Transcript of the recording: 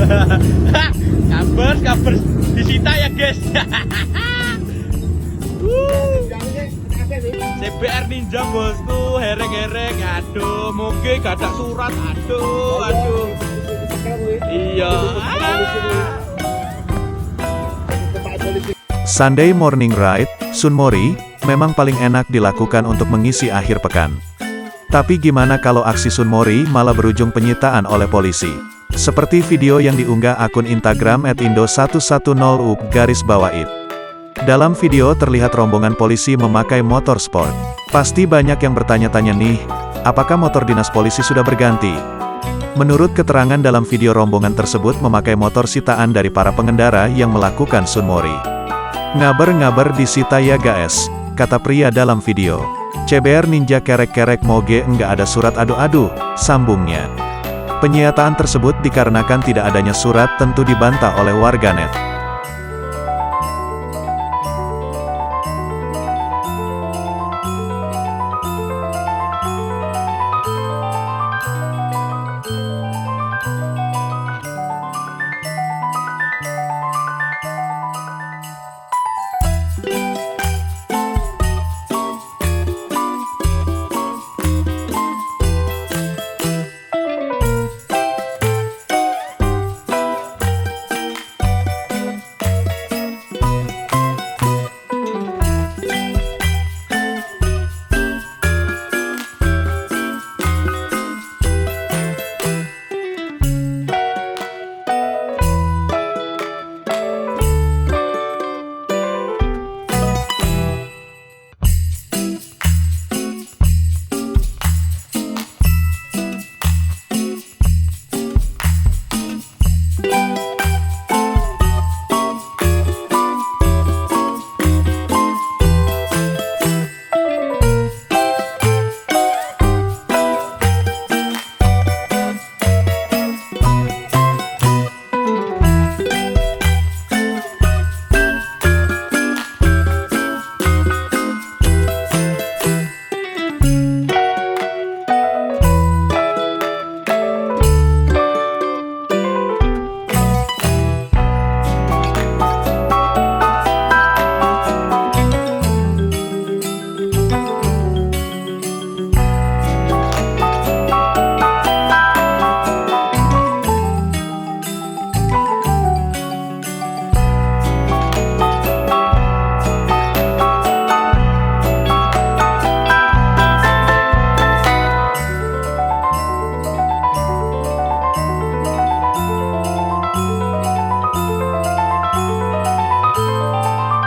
Kabar disita ya guys. CBR Ninja bosku, herek-herek, aduh, moge gak ada surat, aduh. Iya. Sunday morning ride, Sunmori, memang paling enak dilakukan untuk mengisi akhir pekan. Tapi gimana kalau aksi Sunmori malah berujung penyitaan oleh polisi? Seperti video yang diunggah akun Instagram @indo110up_it. Dalam video terlihat rombongan polisi memakai motor sport. Pasti banyak yang bertanya-tanya nih, apakah motor dinas polisi sudah berganti? Menurut keterangan dalam video, rombongan tersebut memakai motor sitaan dari para pengendara yang melakukan Sunmori. Ngaber-ngaber disita ya guys, kata pria dalam video. CBR Ninja kerek-kerek moge enggak ada surat adu-adu, sambungnya. Penyitaan tersebut dikarenakan tidak adanya surat tentu dibantah oleh warganet.